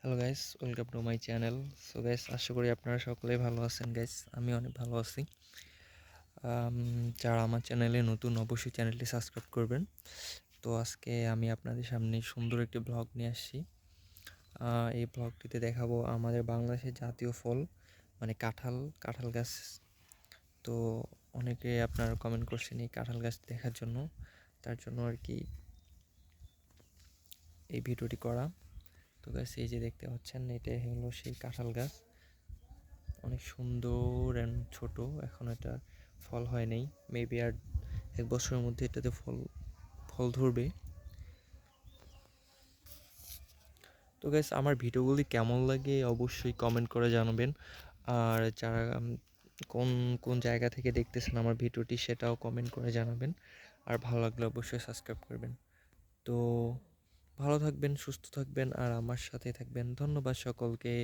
Hello guys, welcome to my channel. So guys, আশা করি আপনারা সকলেই ভালো আছেন গাইস। আমি অনেক ভালো আছি। যারা আমার চ্যানেলে নতুন অবশ্যই চ্যানেলটি সাবস্ক্রাইব করবেন। তো আজকে আমি আপনাদের সামনে সুন্দর একটি ব্লগ নিয়ে আসছি। এই ব্লগটিতে দেখাবো আমাদের বাংলাদেশের জাতীয় ফল মানে কাঁঠাল গাছ। তো অনেকে আপনারা কমেন্ট করছেন এই কাঁঠাল গাছ দেখার জন্য, তার জন্য আর কি এই ভিডিওটি করা। তো গাছ এই যে দেখতে পাচ্ছেন, এটা হলো সেই কাঁঠাল গাছ। অনেক সুন্দর অ্যান্ড ছোট, এখন এটা ফল হয় নাই, মেবি আর 1 বছরের মধ্যে এটাতে ফল ধরবে। তো গাইস, আমার ভিডিওগুলি কেমন লাগে অবশ্যই কমেন্ট করে জানাবেন। আর যারা কোন কোন জায়গা থেকে দেখতেছেন আমার ভিডিওটি সেটাও কমেন্ট করে জানাবেন। আর ভালো লাগলে অবশ্যই সাবস্ক্রাইব করবেন। তো ভালো থাকবেন, সুস্থ থাকবেন আর আমার সাথে থাকবেন। ধন্যবাদ সকলকে।